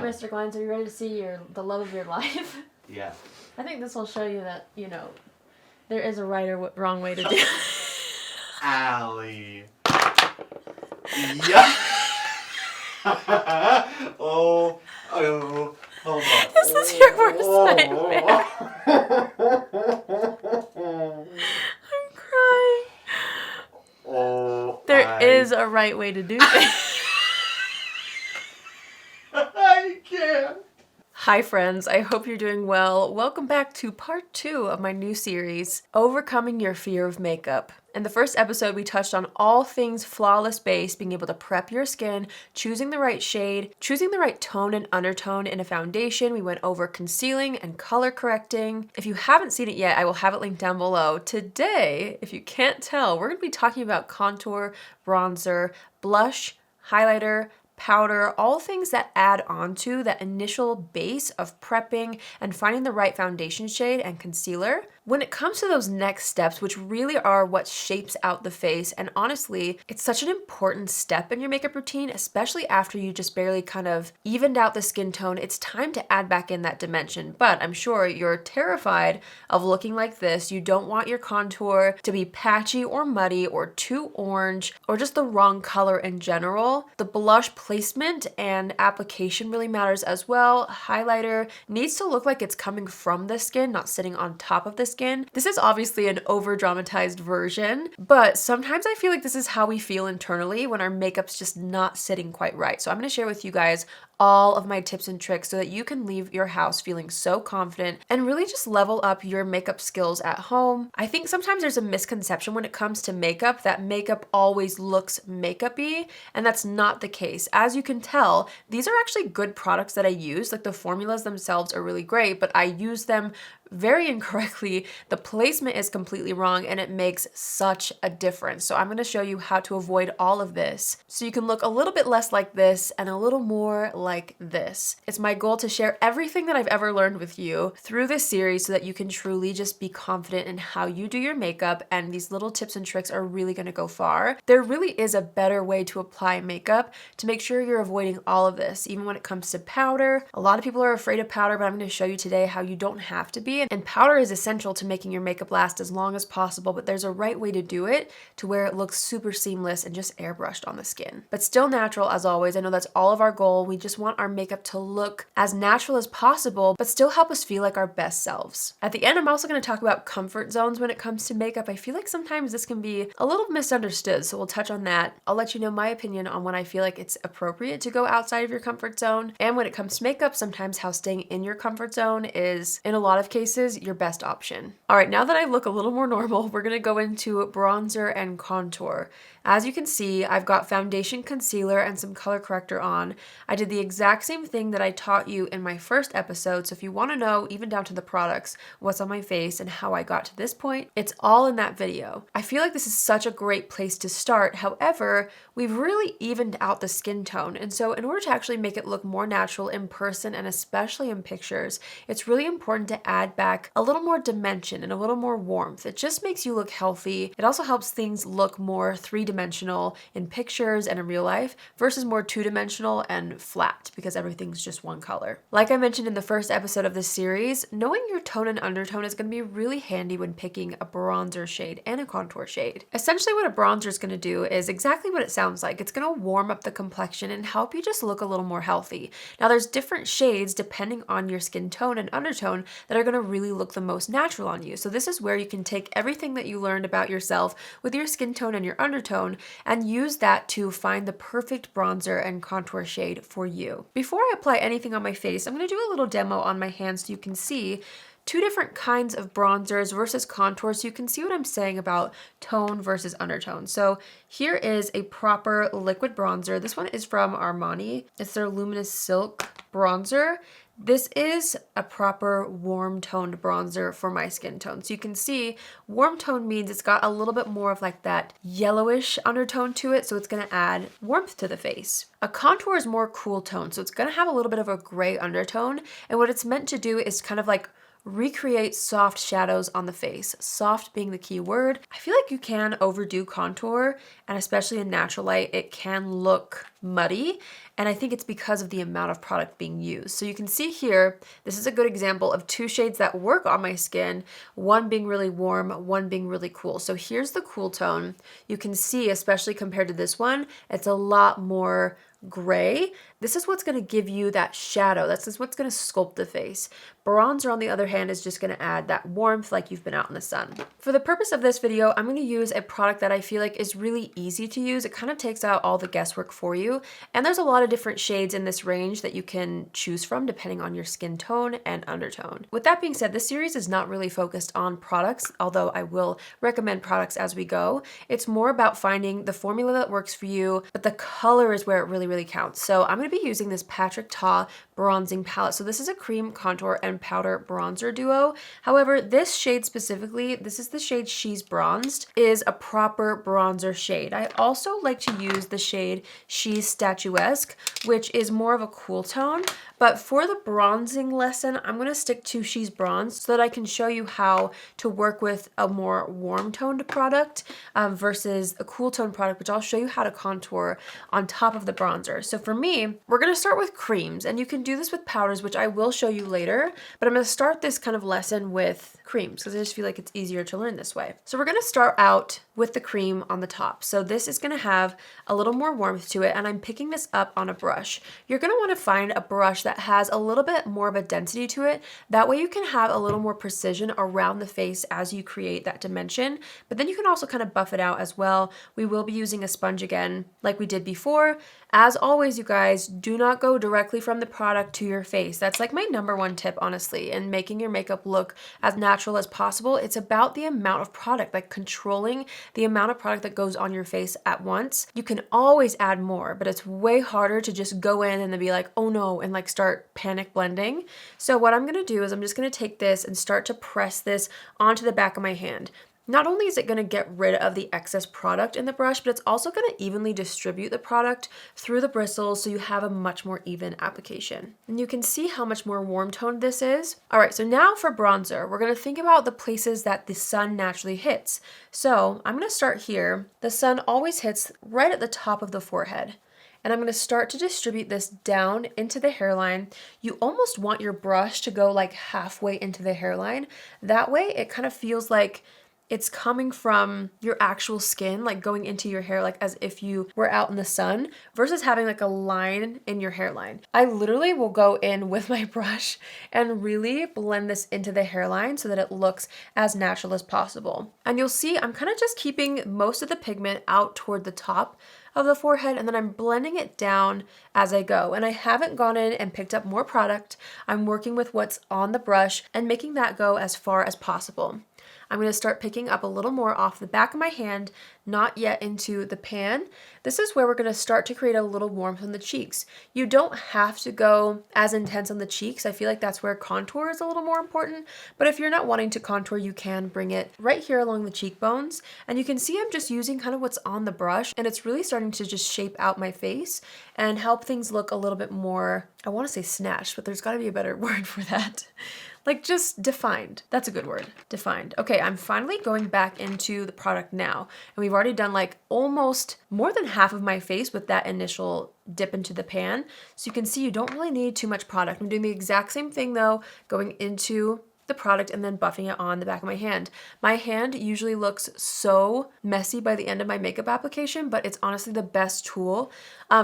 right, Mr. Glines, are you ready to see the love of your life? Yeah. I think this will show you that, you know, there is a right or wrong way to do it. Allie. Yeah. oh, hold on. This is your worst nightmare. I'm crying. Oh, There is a right way to do this. I can't. Hi friends, I hope you're doing well. Welcome back to part 2 of my new series, Overcoming Your Fear of Makeup. In the first episode, we touched on all things flawless base, being able to prep your skin, choosing the right shade, choosing the right tone and undertone in a foundation. We went over concealing and color correcting. If you haven't seen it yet, I will have it linked down below. Today, if you can't tell, we're going to be talking about contour, bronzer, blush, highlighter, powder, all things that add on to that initial base of prepping and finding the right foundation shade and concealer. When it comes to those next steps, which really are what shapes out the face, and honestly, it's such an important step in your makeup routine, especially after you just barely kind of evened out the skin tone, it's time to add back in that dimension. But I'm sure you're terrified of looking like this. You don't want your contour to be patchy or muddy or too orange or just the wrong color in general. The blush placement and application really matters as well. Highlighter needs to look like it's coming from the skin, not sitting on top of the skin. This is obviously an over-dramatized version, but sometimes I feel like this is how we feel internally when our makeup's just not sitting quite right. So I'm going to share with you guys all of my tips and tricks so that you can leave your house feeling so confident and really just level up your makeup skills at home. I think sometimes there's a misconception when it comes to makeup that makeup always looks makeup-y, and that's not the case. As you can tell, these are actually good products that I use. Like the formulas themselves are really great, but I use them very incorrectly. The placement is completely wrong and it makes such a difference. So I'm going to show you how to avoid all of this so you can look a little bit less like this and a little more like this. It's my goal to share everything that I've ever learned with you through this series so that you can truly just be confident in how you do your makeup, and these little tips and tricks are really going to go far. There really is a better way to apply makeup to make sure you're avoiding all of this, even when it comes to powder. A lot of people are afraid of powder, but I'm going to show you today how you don't have to be. And powder is essential to making your makeup last as long as possible, but there's a right way to do it to where it looks super seamless and just airbrushed on the skin. But still natural as always. I know that's all of our goal. We just want our makeup to look as natural as possible, but still help us feel like our best selves. At the end, I'm also going to talk about comfort zones when it comes to makeup. I feel like sometimes this can be a little misunderstood, so we'll touch on that. I'll let you know my opinion on when I feel like it's appropriate to go outside of your comfort zone. And when it comes to makeup, sometimes how staying in your comfort zone is, in a lot of cases, your best option. All right, now that I look a little more normal, we're gonna go into bronzer and contour. As you can see, I've got foundation, concealer, and some color corrector on. I did the exact same thing that I taught you in my first episode, so if you wanna know, even down to the products, what's on my face and how I got to this point, it's all in that video. I feel like this is such a great place to start. However, we've really evened out the skin tone, and so in order to actually make it look more natural in person and especially in pictures, it's really important to add back a little more dimension and a little more warmth. It just makes you look healthy. It also helps things look more three-dimensional in pictures and in real life versus more two-dimensional and flat because everything's just one color. Like I mentioned in the first episode of this series, knowing your tone and undertone is going to be really handy when picking a bronzer shade and a contour shade. Essentially what a bronzer is going to do is exactly what it sounds like. It's going to warm up the complexion and help you just look a little more healthy. Now there's different shades depending on your skin tone and undertone that are going to really look the most natural on you. So this is where you can take everything that you learned about yourself with your skin tone and your undertone and use that to find the perfect bronzer and contour shade for you. Before I apply anything on my face, I'm going to do a little demo on my hands so you can see two different kinds of bronzers versus contours so you can see what I'm saying about tone versus undertone. So here is a proper liquid bronzer. This one is from Armani. It's their Luminous Silk bronzer. This is a proper warm toned bronzer for my skin tone. So you can see warm tone means it's got a little bit more of like that yellowish undertone to it. So it's going to add warmth to the face. A contour is more cool tone. So it's going to have a little bit of a gray undertone. And what it's meant to do is kind of like recreate soft shadows on the face. Soft being the key word. I feel like you can overdo contour, and especially in natural light, it can look muddy. And I think it's because of the amount of product being used. So you can see here, this is a good example of two shades that work on my skin, one being really warm, one being really cool. So here's the cool tone. You can see, especially compared to this one, it's a lot more gray. This is what's going to give you that shadow. This is what's going to sculpt the face. Bronzer, on the other hand, is just going to add that warmth like you've been out in the sun. For the purpose of this video, I'm going to use a product that I feel like is really easy to use. It kind of takes out all the guesswork for you. And there's a lot of different shades in this range that you can choose from depending on your skin tone and undertone. With that being said, this series is not really focused on products, although I will recommend products as we go. It's more about finding the formula that works for you, but the color is where it really counts. So I'm going to be using this Patrick Ta bronzing palette. So this is a cream contour and powder bronzer duo. However, this shade specifically, this is the shade She's Bronzed, is a proper bronzer shade. I also like to use the shade She's Statuesque, which is more of a cool tone. But for the bronzing lesson, I'm going to stick to She's Bronzed so that I can show you how to work with a more warm toned product versus a cool tone product, which I'll show you how to contour on top of the bronzer. So for me, we're going to start with creams, and you can do this with powders, which I will show you later, but I'm going to start this kind of lesson with creams because I just feel like it's easier to learn this way. So we're going to start out with the cream on the top. So this is going to have a little more warmth to it, and I'm picking this up on a brush. You're going to want to find a brush that has a little bit more of a density to it. That way you can have a little more precision around the face as you create that dimension, but then you can also kind of buff it out as well. We will be using a sponge again like we did before. As always, you guys, do not go directly from the product to your face. That's like my #1 tip, honestly, in making your makeup look as natural as possible. It's about the amount of product, like controlling the amount of product that goes on your face at once. You can always add more, but it's way harder to just go in and then be like, oh no, and like start panic blending. So what I'm gonna do is I'm just gonna take this and start to press this onto the back of my hand. Not only is it going to get rid of the excess product in the brush, but it's also going to evenly distribute the product through the bristles so you have a much more even application. And you can see how much more warm toned this is. All right, so now for bronzer, we're going to think about the places that the sun naturally hits. So I'm going to start here. The sun always hits right at the top of the forehead. And I'm going to start to distribute this down into the hairline. You almost want your brush to go like halfway into the hairline. That way it kind of feels like it's coming from your actual skin, like going into your hair, like as if you were out in the sun, versus having like a line in your hairline. I literally will go in with my brush and really blend this into the hairline so that it looks as natural as possible. And you'll see I'm kind of just keeping most of the pigment out toward the top of the forehead, and then I'm blending it down as I go. And I haven't gone in and picked up more product. I'm working with what's on the brush and making that go as far as possible. I'm going to start picking up a little more off the back of my hand, not yet into the pan. This is where we're going to start to create a little warmth on the cheeks. You don't have to go as intense on the cheeks. I feel like that's where contour is a little more important, but if you're not wanting to contour, you can bring it right here along the cheekbones. And you can see I'm just using kind of what's on the brush, and it's really starting to just shape out my face and help things look a little bit more, I want to say snatched, but there's got to be a better word for that. Like just defined. That's a good word. Defined. Okay, I'm finally going back into the product now. And we've already done like almost more than half of my face with that initial dip into the pan. So you can see you don't really need too much product. I'm doing the exact same thing though, going into the product and then buffing it on the back of my hand. My hand usually looks so messy by the end of my makeup application, but it's honestly the best tool.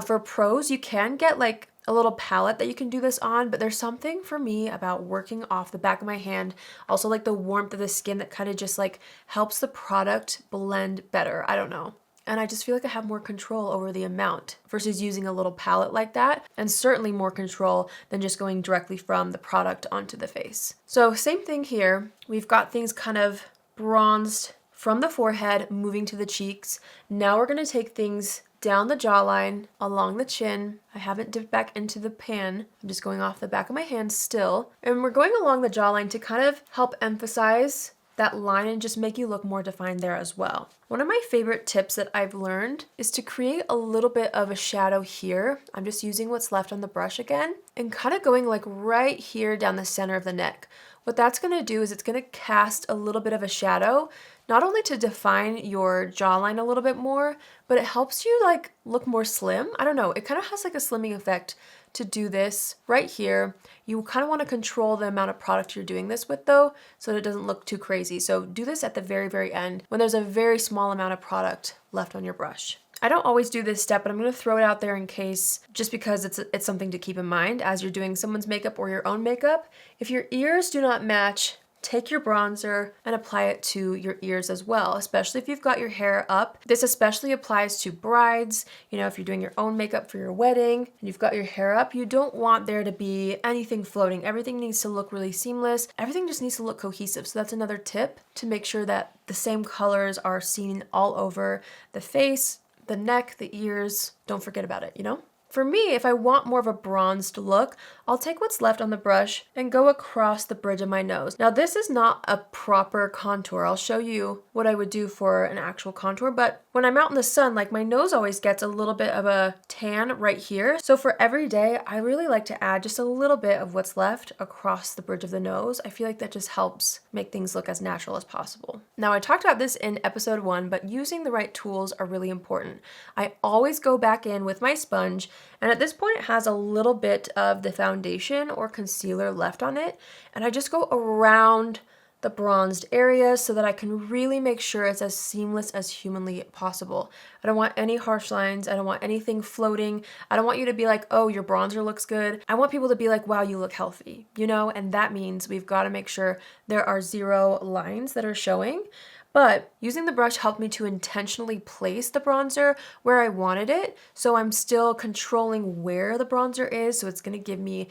For pros, you can get like a little palette that you can do this on, but there's something for me about working off the back of my hand, also like the warmth of the skin that kind of just like helps the product blend better. I don't know. And I just feel like I have more control over the amount versus using a little palette like that, and certainly more control than just going directly from the product onto the face. So same thing here. We've got things kind of bronzed from the forehead, moving to the cheeks. Now we're going to take things down the jawline, along the chin. I haven't dipped back into the pan. I'm just going off the back of my hand still. And we're going along the jawline to kind of help emphasize that line and just make you look more defined there as well. One of my favorite tips that I've learned is to create a little bit of a shadow here. I'm just using what's left on the brush again and kind of going like right here down the center of the neck. What that's going to do is it's going to cast a little bit of a shadow, not only to define your jawline a little bit more, but it helps you like look more slim. I don't know, it kind of has like a slimming effect to do this right here. You kind of want to control the amount of product you're doing this with though, so that it doesn't look too crazy. So do this at the very, very end when there's a very small amount of product left on your brush. I don't always do this step, but I'm going to throw it out there in case, just because it's something to keep in mind as you're doing someone's makeup or your own makeup. If your ears do not match, take your bronzer and apply it to your ears as well, especially if you've got your hair up. This especially applies to brides. You know, if you're doing your own makeup for your wedding and you've got your hair up, you don't want there to be anything floating. Everything needs to look really seamless. Everything just needs to look cohesive. So that's another tip to make sure that the same colors are seen all over the face, the neck, the ears. Don't forget about it, you know? For me, if I want more of a bronzed look, I'll take what's left on the brush and go across the bridge of my nose. Now, this is not a proper contour. I'll show you what I would do for an actual contour, but when I'm out in the sun, like my nose always gets a little bit of a tan right here. So for every day, I really like to add just a little bit of what's left across the bridge of the nose. I feel like that just helps make things look as natural as possible. Now, I talked about this in episode 1, but using the right tools are really important. I always go back in with my sponge, and at this point it has a little bit of the foundation or concealer left on it, and I just go around the bronzed areas so that I can really make sure it's as seamless as humanly possible. I don't want any harsh lines. I don't want anything floating. I don't want you to be like, oh, your bronzer looks good. I want people to be like, wow, you look healthy, you know? And that means we've got to make sure there are 0 lines that are showing. But using the brush helped me to intentionally place the bronzer where I wanted it, so I'm still controlling where the bronzer is, so it's going to give me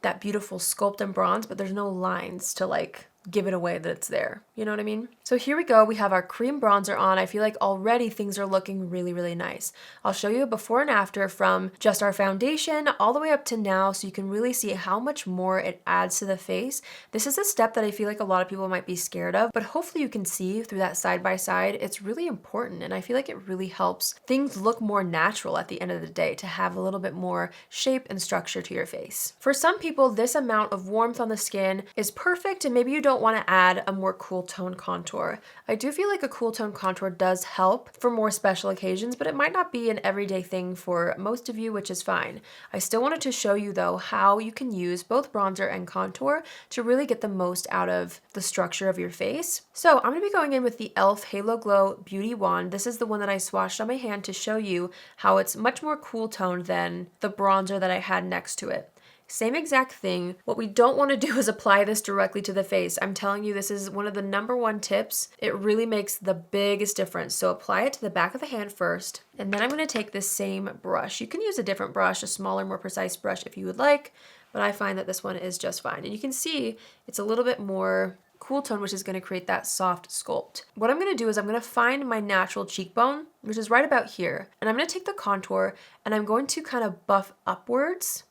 that beautiful sculpt and bronze, but there's no lines to like give it away that it's there. You know what I mean? So here we go. We have our cream bronzer on. I feel like already things are looking really, really nice. I'll show you a before and after from just our foundation all the way up to now, so you can really see how much more it adds to the face. This is a step that I feel like a lot of people might be scared of, but hopefully you can see through that side by side. It's really important, and I feel like it really helps things look more natural at the end of the day, to have a little bit more shape and structure to your face. For some people, this amount of warmth on the skin is perfect, and maybe you don't want to add a more cool tone contour. I do feel like a cool tone contour does help for more special occasions, but it might not be an everyday thing for most of you, which is fine. I still wanted to show you though how you can use both bronzer and contour to really get the most out of the structure of your face. So I'm going to be going in with the e.l.f. Halo Glow Beauty Wand. This is the one that I swatched on my hand to show you how it's much more cool toned than the bronzer that I had next to it. Same exact thing. What we don't want to do is apply this directly to the face. I'm telling you, this is one of the #1 tips. It really makes the biggest difference. So apply it to the back of the hand first, and then I'm going to take this same brush. You can use a different brush, a smaller, more precise brush if you would like, but I find that this one is just fine. And you can see it's a little bit more cool tone, which is going to create that soft sculpt. What I'm going to do is I'm going to find my natural cheekbone, which is right about here, and I'm going to take the contour and I'm going to kind of buff upwards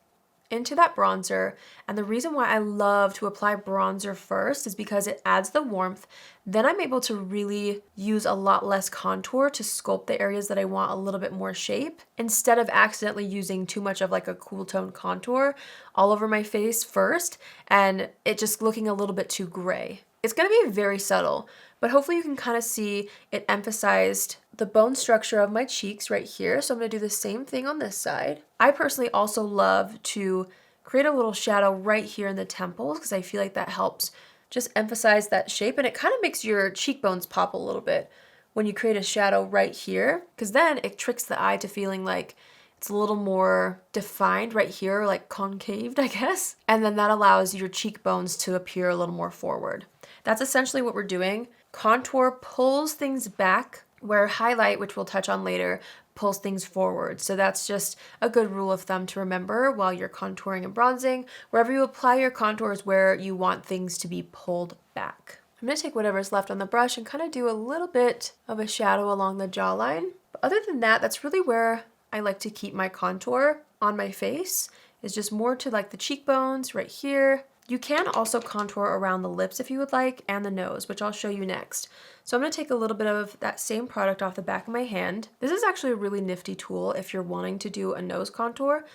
into that bronzer. And the reason why I love to apply bronzer first is because it adds the warmth. Then I'm able to really use a lot less contour to sculpt the areas that I want a little bit more shape, instead of accidentally using too much of like a cool tone contour all over my face first and it just looking a little bit too gray. It's going to be very subtle, but hopefully you can kind of see it emphasized the bone structure of my cheeks right here. So I'm going to do the same thing on this side. I personally also love to create a little shadow right here in the temples because I feel like that helps just emphasize that shape, and it kind of makes your cheekbones pop a little bit when you create a shadow right here, because then it tricks the eye to feeling like it's a little more defined right here, like concaved, I guess. And then that allows your cheekbones to appear a little more forward. That's essentially what we're doing. Contour pulls things back, where highlight, which we'll touch on later, pulls things forward. So that's just a good rule of thumb to remember while you're contouring and bronzing. Wherever you apply your contour is where you want things to be pulled back. I'm going to take whatever's left on the brush and kind of do a little bit of a shadow along the jawline. But other than that, that's really where I like to keep my contour on my face, is just more to like the cheekbones right here. You can also contour around the lips if you would like, and the nose, which I'll show you next. So I'm going to take a little bit of that same product off the back of my hand. This is actually a really nifty tool if you're wanting to do a nose contour.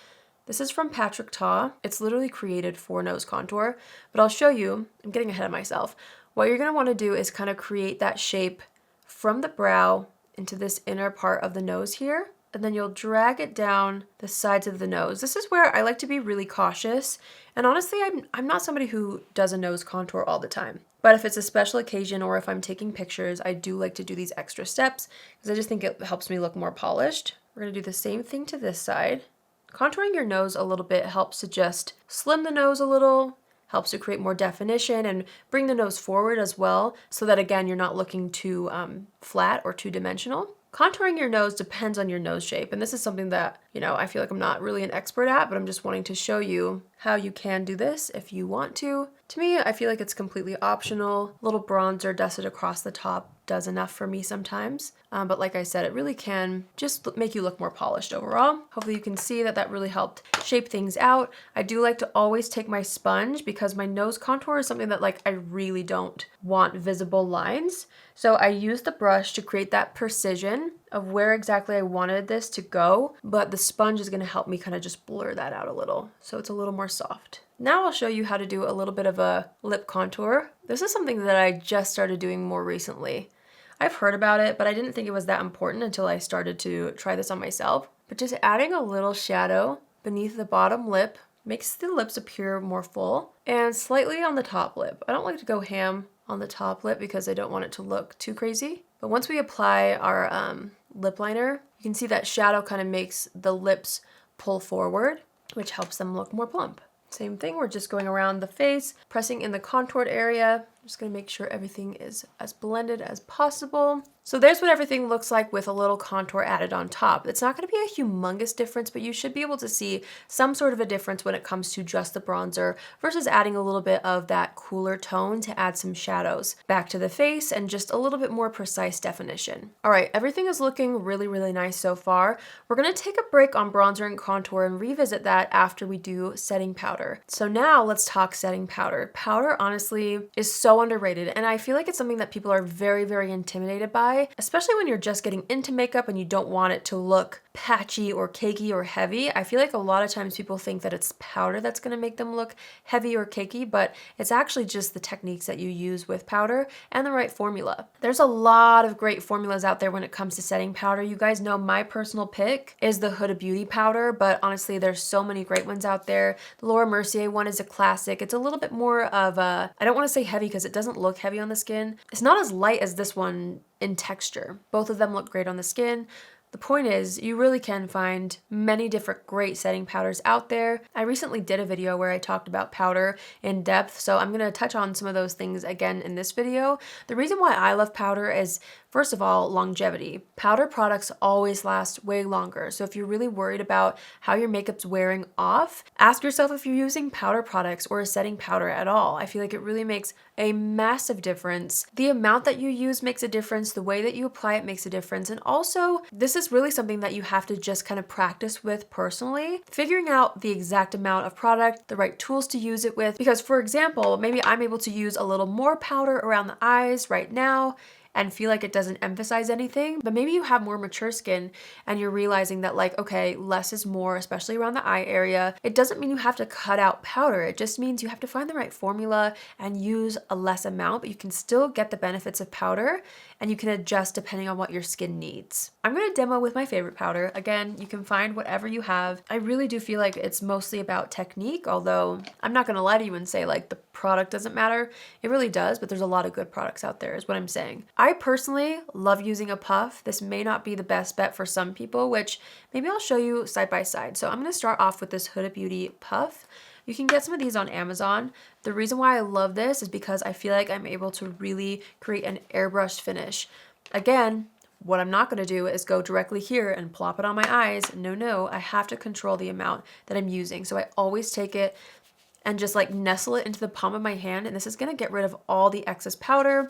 This is from Patrick Ta. It's literally created for nose contour, but I'll show you. I'm getting ahead of myself. What you're going to want to do is kind of create that shape from the brow into this inner part of the nose here, and then you'll drag it down the sides of the nose. This is where I like to be really cautious, and honestly, I'm not somebody who does a nose contour all the time. But if it's a special occasion or if I'm taking pictures, I do like to do these extra steps because I just think it helps me look more polished. We're going to do the same thing to this side. Contouring your nose a little bit helps to just slim the nose a little, helps to create more definition and bring the nose forward as well, so that again, you're not looking too flat or two-dimensional. Contouring your nose depends on your nose shape, and this is something that, I feel like I'm not really an expert at, but I'm just wanting to show you how you can do this if you want to. To me, I feel like it's completely optional. A little bronzer dusted across the top does enough for me sometimes. But like I said, it really can just make you look more polished overall. Hopefully you can see that really helped shape things out. I do like to always take my sponge because my nose contour is something that I really don't want visible lines. So I use the brush to create that precision of where exactly I wanted this to go, but the sponge is going to help me kind of just blur that out a little, so it's a little more soft. Now I'll show you how to do a little bit of a lip contour. This is something that I just started doing more recently. I've heard about it, but I didn't think it was that important until I started to try this on myself. But just adding a little shadow beneath the bottom lip makes the lips appear more full, and slightly on the top lip. I don't like to go ham on the top lip because I don't want it to look too crazy. But once we apply our lip liner, you can see that shadow kind of makes the lips pull forward, which helps them look more plump. Same thing, we're just going around the face, pressing in the contoured area. Just gonna make sure everything is as blended as possible. So there's what everything looks like with a little contour added on top. It's not gonna be a humongous difference, but you should be able to see some sort of a difference when it comes to just the bronzer versus adding a little bit of that cooler tone to add some shadows back to the face and just a little bit more precise definition. All right, everything is looking really, really nice so far. We're gonna take a break on bronzer and contour and revisit that after we do setting powder. So now let's talk setting powder. Powder honestly is so underrated, and I feel like it's something that people are very, very intimidated by, especially when you're just getting into makeup and you don't want it to look patchy or cakey or heavy. I feel like a lot of times people think that it's powder that's going to make them look heavy or cakey, but it's actually just the techniques that you use with powder and the right formula. There's a lot of great formulas out there when it comes to setting powder. You guys know my personal pick is the Huda Beauty powder, but honestly, there's so many great ones out there. The Laura Mercier one is a classic. It's a little bit more of a, I don't want to say heavy because it doesn't look heavy on the skin. It's not as light as this one in texture. Both of them look great on the skin. The point is, you really can find many different great setting powders out there. I recently did a video where I talked about powder in depth, so I'm going to touch on some of those things again in this video. The reason why I love powder is, first of all, longevity. Powder products always last way longer, so if you're really worried about how your makeup's wearing off, ask yourself if you're using powder products or a setting powder at all. I feel like it really makes a massive difference. The amount that you use makes a difference, the way that you apply it makes a difference, and also, this is really something that you have to just kind of practice with personally, figuring out the exact amount of product, the right tools to use it with, because for example, maybe I'm able to use a little more powder around the eyes right now and feel like it doesn't emphasize anything, but maybe you have more mature skin and you're realizing that okay, less is more, especially around the eye area. It doesn't mean you have to cut out powder. It just means you have to find the right formula and use a less amount, but you can still get the benefits of powder and you can adjust depending on what your skin needs. I'm gonna demo with my favorite powder. Again, you can find whatever you have. I really do feel like it's mostly about technique, although I'm not gonna lie to you and say the product doesn't matter. It really does, but there's a lot of good products out there is what I'm saying. I personally love using a puff. This may not be the best bet for some people, which maybe I'll show you side by side. So I'm gonna start off with this Huda Beauty puff. You can get some of these on Amazon. The reason why I love this is because I feel like I'm able to really create an airbrushed finish. Again, what I'm not gonna do is go directly here and plop it on my eyes. No, I have to control the amount that I'm using. So I always take it and just nestle it into the palm of my hand, and this is gonna get rid of all the excess powder.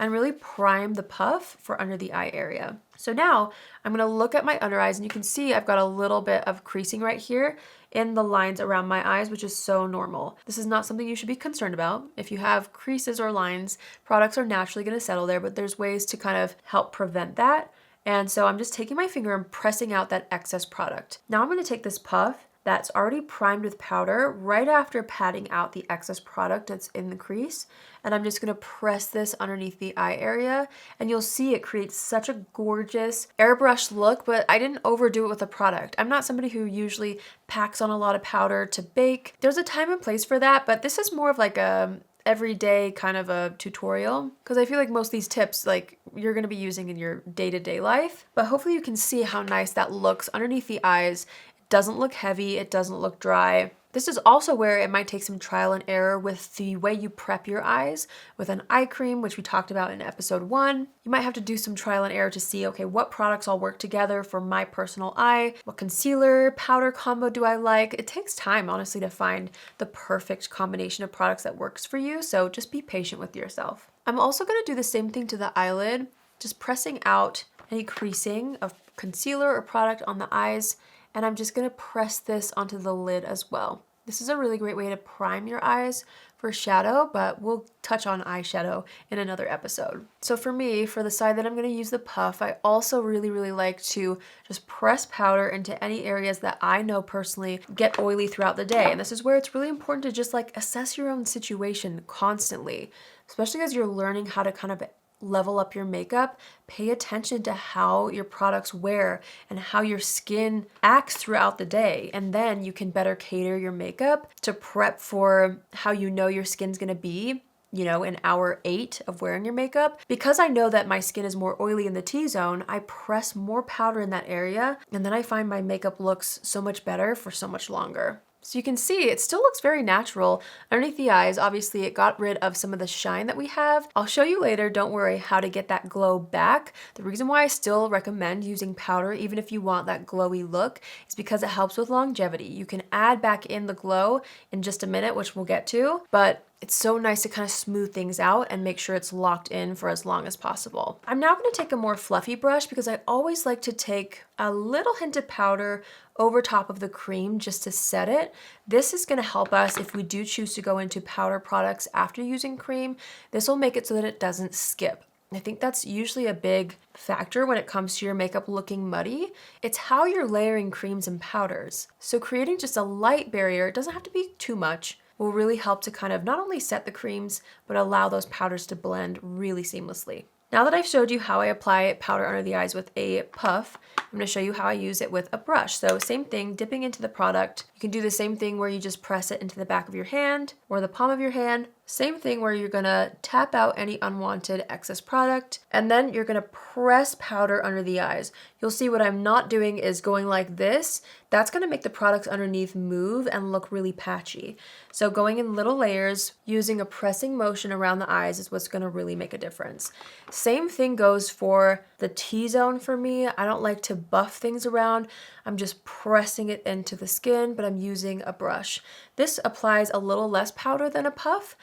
and really prime the puff for under the eye area. So now I'm gonna look at my under eyes, and you can see I've got a little bit of creasing right here in the lines around my eyes, which is so normal. This is not something you should be concerned about. If you have creases or lines, products are naturally gonna settle there, but there's ways to kind of help prevent that. And so I'm just taking my finger and pressing out that excess product. Now I'm gonna take this puff that's already primed with powder right after patting out the excess product that's in the crease. And I'm just gonna press this underneath the eye area, and you'll see it creates such a gorgeous airbrush look, but I didn't overdo it with the product. I'm not somebody who usually packs on a lot of powder to bake. There's a time and place for that, but this is more of like a everyday kind of a tutorial, because I feel like most of these tips like you're going to be using in your day-to-day life. But hopefully you can see how nice that looks underneath the eyes. It doesn't look heavy, it doesn't look dry. This is also where it might take some trial and error with the way you prep your eyes with an eye cream, which we talked about in episode 1. You might have to do some trial and error to see, okay, what products all work together for my personal eye? What concealer, powder combo do I like? It takes time, honestly, to find the perfect combination of products that works for you, so just be patient with yourself. I'm also gonna do the same thing to the eyelid, just pressing out any creasing of concealer or product on the eyes, and I'm just gonna press this onto the lid as well. This is a really great way to prime your eyes for shadow, but we'll touch on eyeshadow in another episode. So for me, for the side that I'm gonna use the puff, I also really like to just press powder into any areas that I know personally get oily throughout the day. And this is where it's really important to just like assess your own situation constantly, especially as you're learning how to kind of level up your makeup. Pay attention to how your products wear and how your skin acts throughout the day, and then you can better cater your makeup to prep for how you know your skin's gonna be, you know, in hour 8 of wearing your makeup. Because I know that my skin is more oily in the T-zone, I press more powder in that area, and then I find my makeup looks so much better for so much longer. So you can see it still looks very natural underneath the eyes. Obviously it got rid of some of the shine that we have. I'll show you later, don't worry, how to get that glow back. The reason why I still recommend using powder, even if you want that glowy look, is because it helps with longevity. You can add back in the glow in just a minute, which we'll get to, but it's so nice to kind of smooth things out and make sure it's locked in for as long as possible. I'm now going to take a more fluffy brush because I always like to take a little hint of powder over top of the cream just to set it. This is going to help us if we do choose to go into powder products after using cream. This will make it so that it doesn't skip. I think that's usually a big factor when it comes to your makeup looking muddy. It's how you're layering creams and powders. So creating just a light barrier, it doesn't have to be too much, will really help to kind of not only set the creams, but allow those powders to blend really seamlessly. Now that I've showed you how I apply powder under the eyes with a puff, I'm going to show you how I use it with a brush. So same thing, dipping into the product. You can do the same thing where you just press it into the back of your hand or the palm of your hand. Same thing where you're going to tap out any unwanted excess product, and then you're going to press powder under the eyes. You'll see what I'm not doing is going like this. That's going to make the products underneath move and look really patchy. So going in little layers, using a pressing motion around the eyes is what's going to really make a difference. Same thing goes for the T-zone for me. I don't like to buff things around. I'm just pressing it into the skin, but I'm using a brush. This applies a little less powder than a puff.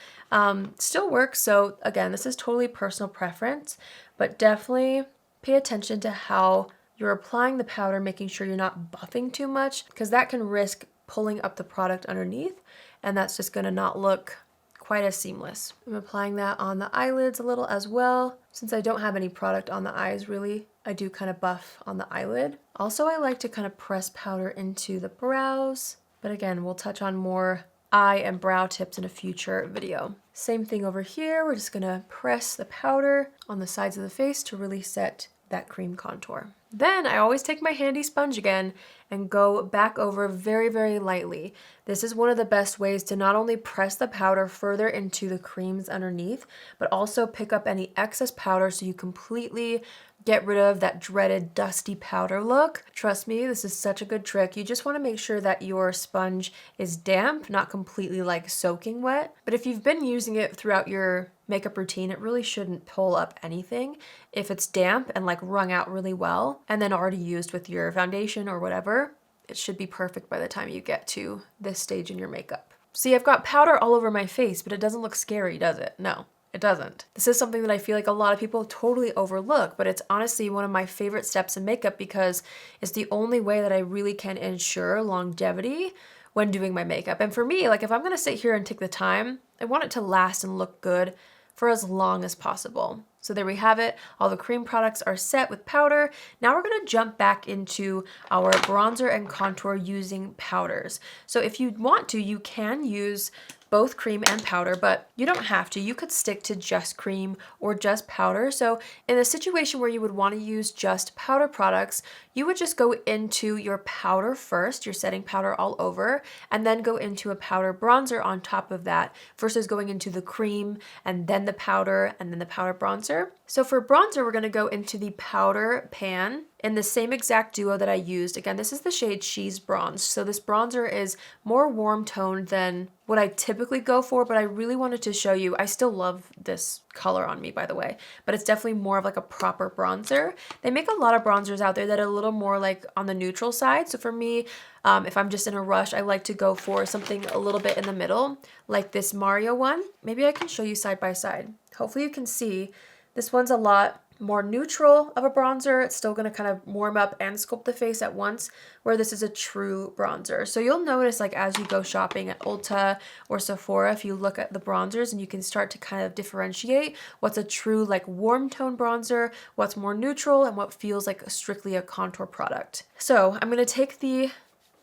Still works. So again, this is totally personal preference, but definitely pay attention to how you're applying the powder, making sure you're not buffing too much, because that can risk pulling up the product underneath, and that's just going to not look quite as seamless. I'm applying that on the eyelids a little as well. Since I don't have any product on the eyes really, I do kind of buff on the eyelid. Also, I like to kind of press powder into the brows, but again, we'll touch on more eye and brow tips in a future video. Same thing over here. We're just gonna press the powder on the sides of the face to really set that cream contour. Then I always take my handy sponge again and go back over very lightly. This is one of the best ways to not only press the powder further into the creams underneath, but also pick up any excess powder so you completely get rid of that dreaded dusty powder look. Trust me, this is such a good trick. You just want to make sure that your sponge is damp, not completely like soaking wet. But if you've been using it throughout your makeup routine, it really shouldn't pull up anything. If it's damp and like wrung out really well and then already used with your foundation or whatever, it should be perfect by the time you get to this stage in your makeup. See, I've got powder all over my face, but it doesn't look scary, does it? No. It doesn't. This is something that I feel like a lot of people totally overlook, but it's honestly one of my favorite steps in makeup because it's the only way that I really can ensure longevity when doing my makeup. And for me, like if I'm gonna sit here and take the time, I want it to last and look good for as long as possible. So there we have it. All the cream products are set with powder. Now we're gonna jump back into our bronzer and contour using powders. So if you want to, you can use both cream and powder, but you don't have to. You could stick to just cream or just powder. So in a situation where you would want to use just powder products, you would just go into your powder first, your setting powder all over, and then go into a powder bronzer on top of that versus going into the cream and then the powder and then the powder bronzer. So for bronzer, we're going to go into the powder pan in the same exact duo that I used. Again, this is the shade She's Bronze. So this bronzer is more warm toned than what I typically go for, but I really wanted to show you. I still love this color on me, by the way, but it's definitely more of like a proper bronzer. They make a lot of bronzers out there that are a little more like on the neutral side. So for me, if I'm just in a rush, I like to go for something a little bit in the middle, like this Mario one. Maybe I can show you side by side. Hopefully you can see. This one's a lot more neutral of a bronzer. It's still going to kind of warm up and sculpt the face at once, where this is a true bronzer. So you'll notice, like as you go shopping at Ulta or Sephora, if you look at the bronzers, and you can start to kind of differentiate what's a true like warm tone bronzer, what's more neutral, and what feels like strictly a contour product. So I'm going to take the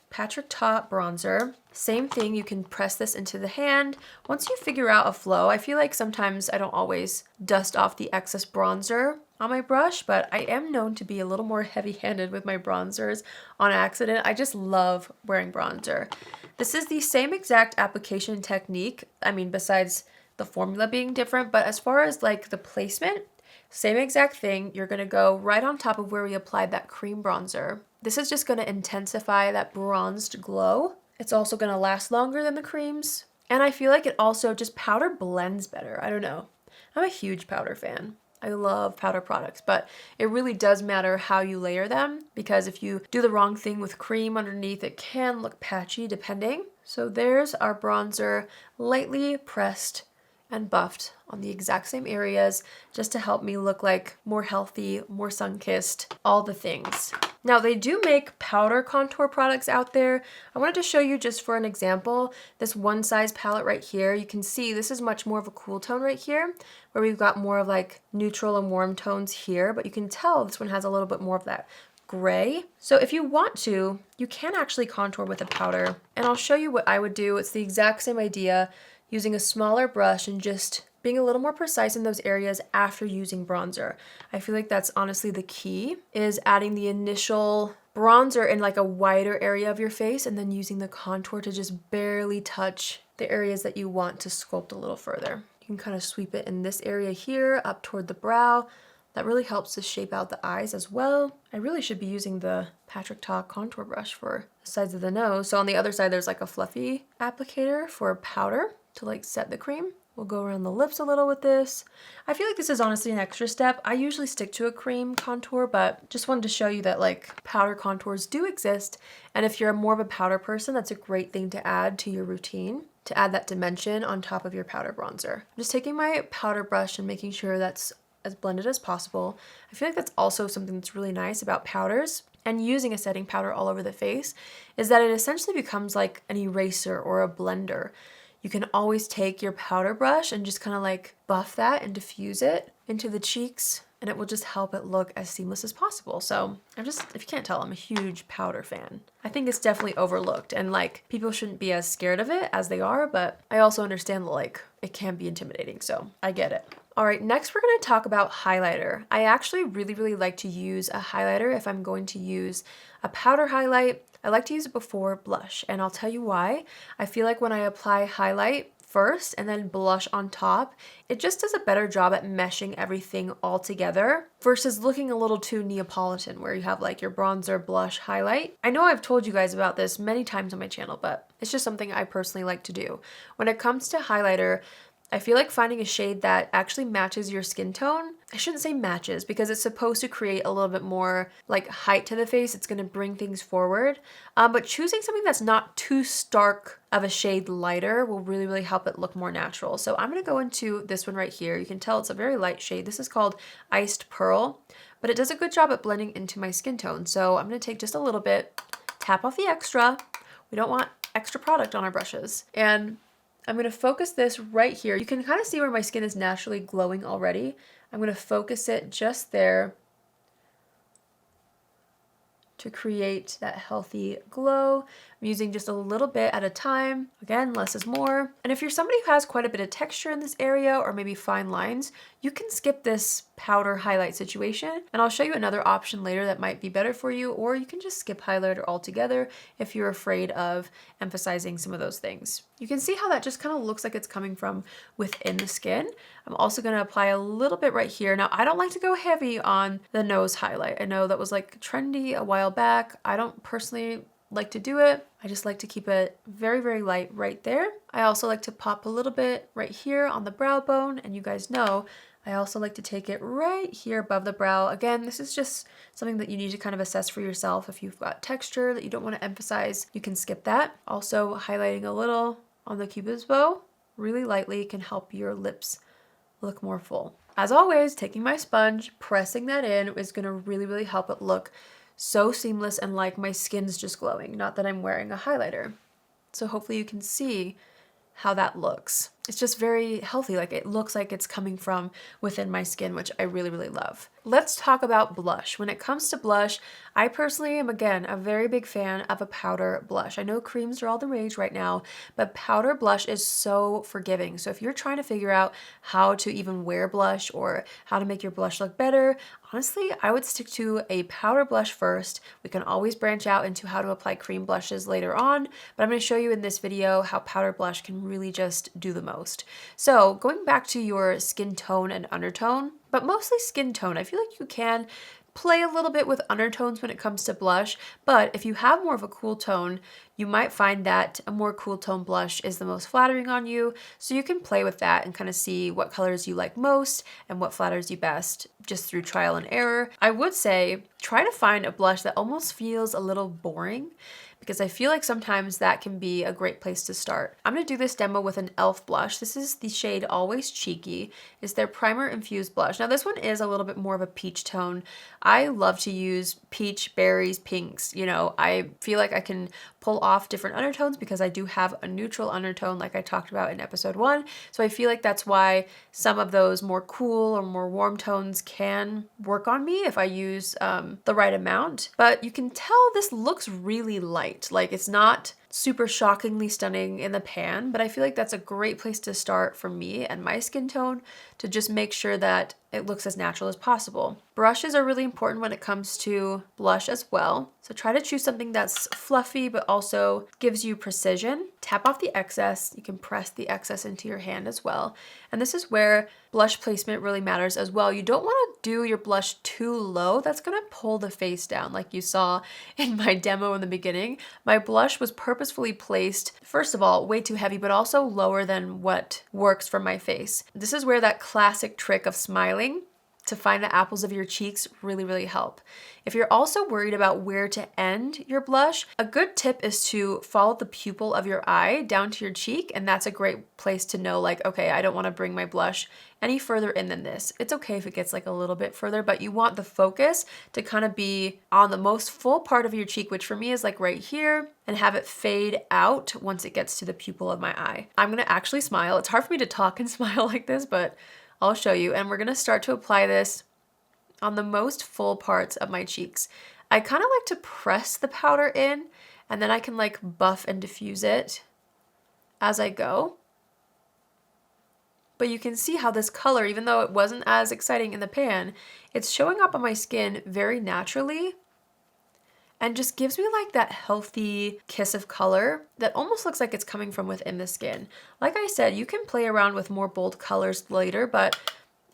Patrick Ta bronzer. Same thing, you can press this into the hand. Once you figure out a flow, I feel like sometimes I don't always dust off the excess bronzer on my brush, but I am known to be a little more heavy-handed with my bronzers on accident. I just love wearing bronzer. This is the same exact application technique. I mean, besides the formula being different, but as far as like the placement, same exact thing. You're gonna go right on top of where we applied that cream bronzer. This is just gonna intensify that bronzed glow. It's also gonna last longer than the creams. And I feel like it also just powder blends better. I don't know. I'm a huge powder fan. I love powder products, but it really does matter how you layer them, because if you do the wrong thing with cream underneath, it can look patchy depending. So there's our bronzer, lightly pressed and buffed on the exact same areas, just to help me look like more healthy, more sun-kissed, all the things. Now they do make powder contour products out there. I wanted to show you just for an example, this one size palette right here. You can see this is much more of a cool tone right here, where we've got more of like neutral and warm tones here, but you can tell this one has a little bit more of that gray. So if you want to, you can actually contour with a powder, and I'll show you what I would do. It's the exact same idea, using a smaller brush and just being a little more precise in those areas after using bronzer. I feel like that's honestly the key, is adding the initial bronzer in like a wider area of your face and then using the contour to just barely touch the areas that you want to sculpt a little further. You can kind of sweep it in this area here up toward the brow. That really helps to shape out the eyes as well. I really should be using the Patrick Ta contour brush for the sides of the nose. So on the other side, there's like a fluffy applicator for powder to like set the cream. We'll go around the lips a little with this. I feel like this is honestly an extra step. I usually stick to a cream contour, but just wanted to show you that like powder contours do exist. And if you're more of a powder person, that's a great thing to add to your routine, to add that dimension on top of your powder bronzer. I'm just taking my powder brush and making sure that's as blended as possible. I feel like that's also something that's really nice about powders and using a setting powder all over the face, is that it essentially becomes like an eraser or a blender. You can always take your powder brush and just kind of like buff that and diffuse it into the cheeks, and it will just help it look as seamless as possible. So if you can't tell, I'm a huge powder fan. I think it's definitely overlooked, and like people shouldn't be as scared of it as they are, but I also understand that like it can be intimidating, so I get it. All right, next we're gonna talk about highlighter. I actually really like to use a highlighter if I'm going to use a powder highlight. I like to use it before blush, and I'll tell you why. I feel like when I apply highlight first and then blush on top, it just does a better job at meshing everything all together versus looking a little too Neapolitan, where you have like your bronzer, blush, highlight. I know I've told you guys about this many times on my channel, but it's just something I personally like to do. When it comes to highlighter, I feel like finding a shade that actually matches your skin tone. I shouldn't say matches because it's supposed to create a little bit more like height to the face. It's going to bring things forward. But choosing something that's not too stark of a shade lighter will really, really help it look more natural. So I'm going to go into this one right here. You can tell it's a very light shade. This is called Iced Pearl, but it does a good job at blending into my skin tone. So I'm going to take just a little bit, tap off the extra. We don't want extra product on our brushes. And I'm going to focus this right here. You can kind of see where my skin is naturally glowing already. I'm going to focus it just there to create that healthy glow. I'm using just a little bit at a time. Again, less is more. And if you're somebody who has quite a bit of texture in this area or maybe fine lines, you can skip this powder highlight situation. And I'll show you another option later that might be better for you, or you can just skip highlighter altogether if you're afraid of emphasizing some of those things. You can see how that just kind of looks like it's coming from within the skin. I'm also going to apply a little bit right here. Now, I don't like to go heavy on the nose highlight. I know that was like trendy a while back. I don't personally like to do it. I just like to keep it very, very light right there. I also like to pop a little bit right here on the brow bone, and you guys know I also like to take it right here above the brow. Again, this is just something that you need to kind of assess for yourself. If you've got texture that you don't want to emphasize, you can skip that. Also, highlighting a little on the cupid's bow really lightly can help your lips look more full. As always, taking my sponge, pressing that in is going to really, really help it look so seamless and like my skin's just glowing, not that I'm wearing a highlighter. So hopefully you can see how that looks. It's just very healthy, like it looks like it's coming from within my skin, which I really, really love. Let's talk about blush. When it comes to blush, I personally am, again, a very big fan of a powder blush. I know creams are all the rage right now, but powder blush is so forgiving. So if you're trying to figure out how to even wear blush or how to make your blush look better, honestly, I would stick to a powder blush first. We can always branch out into how to apply cream blushes later on, but I'm going to show you in this video how powder blush can really just do the most. So going back to your skin tone and undertone, but mostly skin tone, I feel like you can play a little bit with undertones when it comes to blush, but if you have more of a cool tone, you might find that a more cool tone blush is the most flattering on you. So you can play with that and kind of see what colors you like most and what flatters you best just through trial and error. I would say try to find a blush that almost feels a little boring, because I feel like sometimes that can be a great place to start. I'm going to do this demo with an e.l.f. blush. This is the shade Always Cheeky. It's their Primer-Infused Blush. Now this one is a little bit more of a peach tone. I love to use peach, berries, pinks. You know, I feel like I can pull off different undertones because I do have a neutral undertone like I talked about in episode 1. So I feel like that's why some of those more cool or more warm tones can work on me if I use the right amount. But you can tell this looks really light. Like it's not super shockingly stunning in the pan, but I feel like that's a great place to start for me and my skin tone to just make sure that it looks as natural as possible. Brushes are really important when it comes to blush as well. So try to choose something that's fluffy but also gives you precision. Tap off the excess. You can press the excess into your hand as well. And this is where blush placement really matters as well. You don't want to do your blush too low. That's going to pull the face down like you saw in my demo in the beginning. My blush was purposefully placed, first of all, way too heavy, but also lower than what works for my face. This is where that classic trick of smiling to find the apples of your cheeks really, really help. If you're also worried about where to end your blush, a good tip is to follow the pupil of your eye down to your cheek, and that's a great place to know, like, okay, I don't want to bring my blush any further in than this. It's okay if it gets like a little bit further, but you want the focus to kind of be on the most full part of your cheek, which for me is like right here, and have it fade out once it gets to the pupil of my eye. I'm gonna actually smile. It's hard for me to talk and smile like this, but I'll show you. And we're gonna start to apply this on the most full parts of my cheeks. I kind of like to press the powder in, and then I can like buff and diffuse it as I go. But you can see how this color, even though it wasn't as exciting in the pan, it's showing up on my skin very naturally and just gives me like that healthy kiss of color that almost looks like it's coming from within the skin. Like I said, you can play around with more bold colors later, but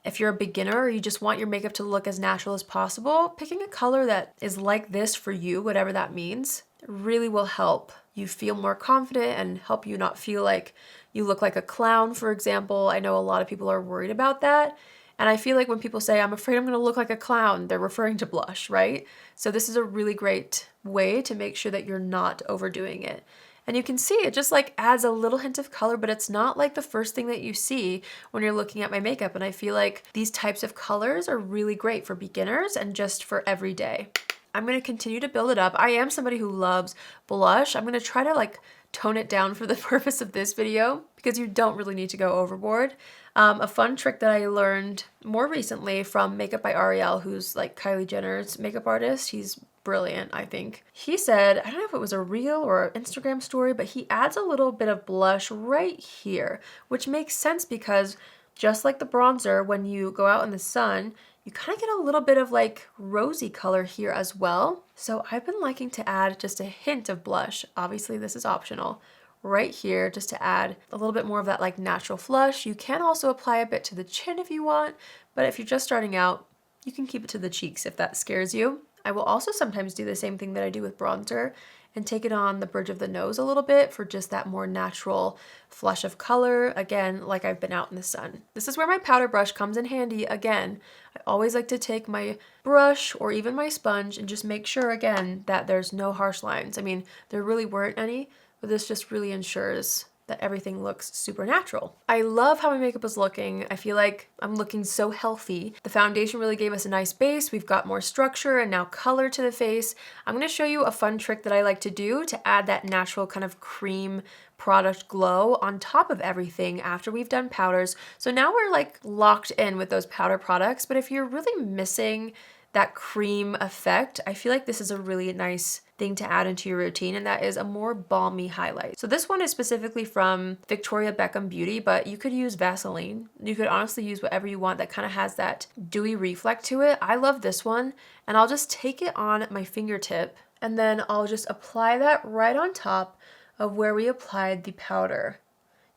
if you're a beginner or you just want your makeup to look as natural as possible, picking a color that is like this for you, whatever that means, really will help you feel more confident and help you not feel like you look like a clown, for example. I know a lot of people are worried about that. And I feel like when people say, I'm afraid I'm going to look like a clown, they're referring to blush, right? So this is a really great way to make sure that you're not overdoing it. And you can see it just like adds a little hint of color, but it's not like the first thing that you see when you're looking at my makeup. And I feel like these types of colors are really great for beginners and just for every day. I'm going to continue to build it up. I am somebody who loves blush. I'm going to try to like tone it down for the purpose of this video because you don't really need to go overboard. A fun trick that I learned more recently from Makeup by Ariel, who's like Kylie Jenner's makeup artist. He's brilliant, I think. He said, I don't know if it was a reel or an Instagram story, but he adds a little bit of blush right here, which makes sense because just like the bronzer, when you go out in the sun, you kind of get a little bit of like rosy color here as well. So I've been liking to add just a hint of blush. Obviously this is optional. Right here, just to add a little bit more of that like natural flush. You can also apply a bit to the chin if you want, but if you're just starting out, you can keep it to the cheeks if that scares you. I will also sometimes do the same thing that I do with bronzer and take it on the bridge of the nose a little bit for just that more natural flush of color, again, like I've been out in the sun. This is where my powder brush comes in handy again. I always like to take my brush or even my sponge and just make sure, again, that there's no harsh lines. I mean, there really weren't any, but this just really ensures that everything looks super natural. I love how my makeup is looking. I feel like I'm looking so healthy. The foundation really gave us a nice base. We've got more structure and now color to the face. I'm gonna show you a fun trick that I like to do to add that natural kind of cream product glow on top of everything after we've done powders. So now we're like locked in with those powder products, but if you're really missing that cream effect, I feel like this is a really nice thing to add into your routine, and that is a more balmy highlight. So this one is specifically from Victoria Beckham Beauty, but you could use Vaseline. You could honestly use whatever you want that kind of has that dewy reflect to it. I love this one, and I'll just take it on my fingertip, and then I'll just apply that right on top of where we applied the powder.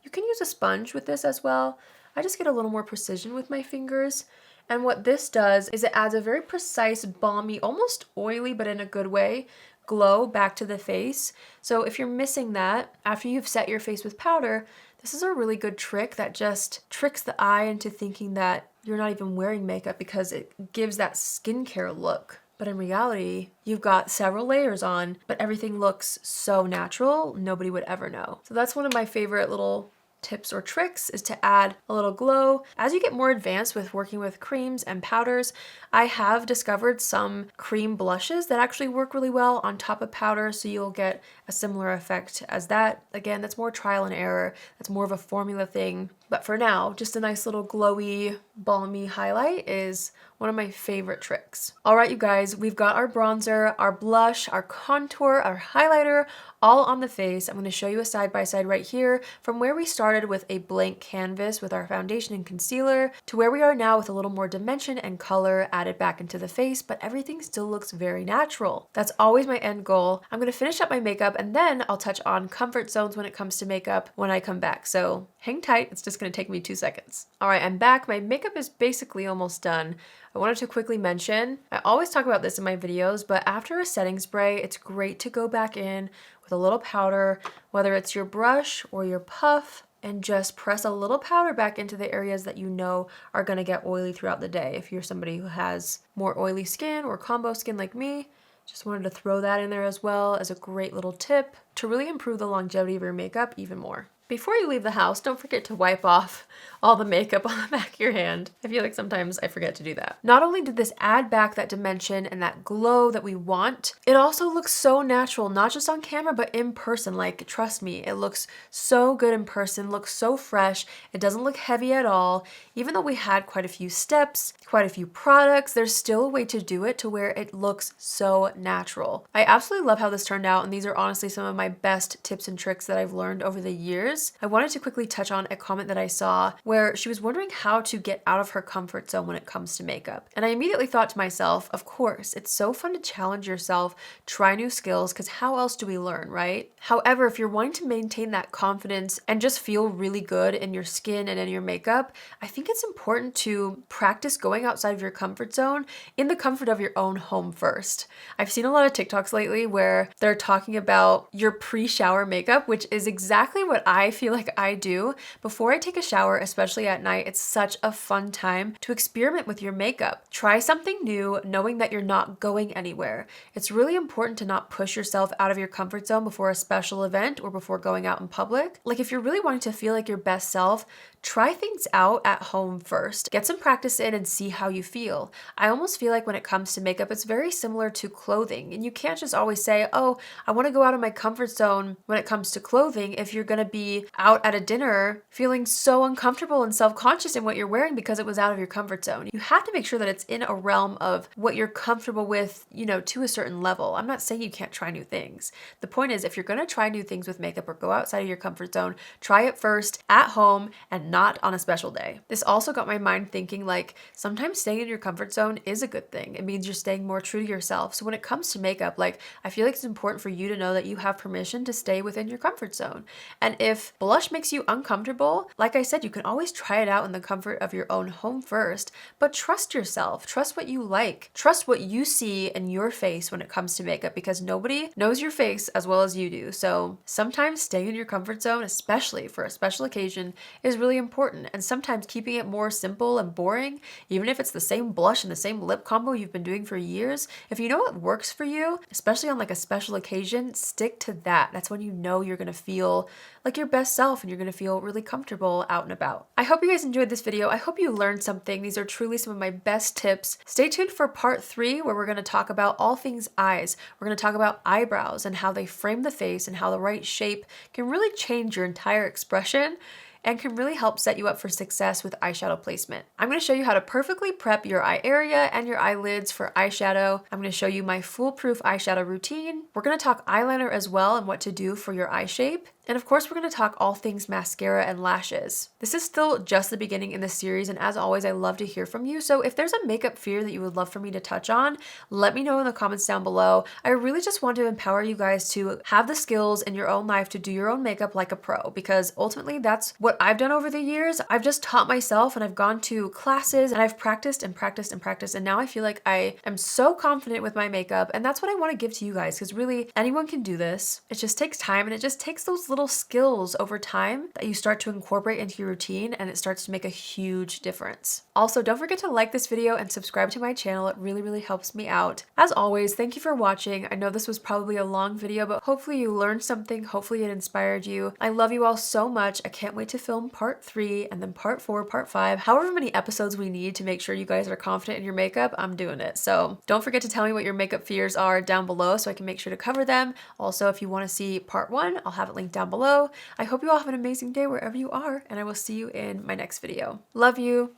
You can use a sponge with this as well. I just get a little more precision with my fingers. And what this does is it adds a very precise, balmy, almost oily, but in a good way, glow back to the face. So if you're missing that after you've set your face with powder, this is a really good trick that just tricks the eye into thinking that you're not even wearing makeup because it gives that skincare look. But in reality, you've got several layers on, but everything looks so natural, nobody would ever know. So that's one of my favorite little tips or tricks, is to add a little glow. As you get more advanced with working with creams and powders, I have discovered some cream blushes that actually work really well on top of powder, so you'll get a similar effect as that. Again, that's more trial and error. That's more of a formula thing. But for now, just a nice little glowy, balmy highlight is one of my favorite tricks. All right, you guys, we've got our bronzer, our blush, our contour, our highlighter, all on the face. I'm going to show you a side-by-side right here from where we started with a blank canvas with our foundation and concealer to where we are now with a little more dimension and color added back into the face, but everything still looks very natural. That's always my end goal. I'm going to finish up my makeup and then I'll touch on comfort zones when it comes to makeup when I come back. So hang tight. It's just going to take me 2 seconds. All right, I'm back. My makeup is basically almost done. I wanted to quickly mention, I always talk about this in my videos, but after a setting spray, it's great to go back in with a little powder, whether it's your brush or your puff, and just press a little powder back into the areas that you know are going to get oily throughout the day. If you're somebody who has more oily skin or combo skin like me, just wanted to throw that in there as well as a great little tip to really improve the longevity of your makeup even more. Before you leave the house, don't forget to wipe off all the makeup on the back of your hand. I feel like sometimes I forget to do that. Not only did this add back that dimension and that glow that we want, it also looks so natural, not just on camera, but in person. Like, trust me, it looks so good in person, looks so fresh. It doesn't look heavy at all. Even though we had quite a few steps, quite a few products, there's still a way to do it to where it looks so natural. I absolutely love how this turned out, and these are honestly some of my best tips and tricks that I've learned over the years. I wanted to quickly touch on a comment that I saw where where she was wondering how to get out of her comfort zone when it comes to makeup. And I immediately thought to myself, of course, it's so fun to challenge yourself, try new skills, because how else do we learn, right? However, if you're wanting to maintain that confidence and just feel really good in your skin and in your makeup, I think it's important to practice going outside of your comfort zone in the comfort of your own home first. I've seen a lot of TikToks lately where they're talking about your pre-shower makeup, which is exactly what I feel like I do. Before I take a shower, especially at night, it's such a fun time to experiment with your makeup. Try something new, knowing that you're not going anywhere. It's really important to not push yourself out of your comfort zone before a special event or before going out in public. Like if you're really wanting to feel like your best self, try things out at home first. Get some practice in and see how you feel. I almost feel like when it comes to makeup, it's very similar to clothing. And you can't just always say, oh, I want to go out of my comfort zone when it comes to clothing if you're going to be out at a dinner feeling so uncomfortable and self-conscious in what you're wearing because it was out of your comfort zone. You have to make sure that it's in a realm of what you're comfortable with, to a certain level. I'm not saying you can't try new things. The point is, if you're going to try new things with makeup or go outside of your comfort zone, try it first at home and not on a special day. This also got my mind thinking, like, sometimes staying in your comfort zone is a good thing. It means you're staying more true to yourself. So when it comes to makeup, like, I feel like it's important for you to know that you have permission to stay within your comfort zone. And if blush makes you uncomfortable, like I said, you can always try it out in the comfort of your own home first, but trust yourself. Trust what you like. Trust what you see in your face when it comes to makeup, because nobody knows your face as well as you do. So sometimes staying in your comfort zone, especially for a special occasion, is really important. And sometimes keeping it more simple and boring, even if it's the same blush and the same lip combo you've been doing for years, if you know what works for you, especially on like a special occasion, stick to that. That's when you know you're gonna feel like your best self and you're gonna feel really comfortable out and about. I hope you guys enjoyed this video. I hope you learned something. These are truly some of my best tips. Stay tuned for part 3, where we're gonna talk about all things eyes. We're gonna talk about eyebrows and how they frame the face and how the right shape can really change your entire expression and can really help set you up for success with eyeshadow placement. I'm gonna show you how to perfectly prep your eye area and your eyelids for eyeshadow. I'm gonna show you my foolproof eyeshadow routine. We're gonna talk eyeliner as well and what to do for your eye shape. And of course, we're going to talk all things mascara and lashes. This is still just the beginning in this series, and as always, I love to hear from you. So if there's a makeup fear that you would love for me to touch on, let me know in the comments down below. I really just want to empower you guys to have the skills in your own life to do your own makeup like a pro, because ultimately that's what I've done over the years. I've just taught myself and I've gone to classes and I've practiced and practiced and practiced, and now I feel like I am so confident with my makeup, and that's what I want to give to you guys, because really anyone can do this. It just takes time, and it just takes those little skills over time that you start to incorporate into your routine, and it starts to make a huge difference. Also, don't forget to like this video and subscribe to my channel. It really, really helps me out. As always, thank you for watching. I know this was probably a long video, but hopefully you learned something. Hopefully it inspired you. I love you all so much. I can't wait to film part 3 and then part 4, part 5, however many episodes we need to make sure you guys are confident in your makeup. I'm doing it. So don't forget to tell me what your makeup fears are down below so I can make sure to cover them. Also, if you want to see part 1, I'll have it linked down below. I hope you all have an amazing day wherever you are, and I will see you in my next video. Love you.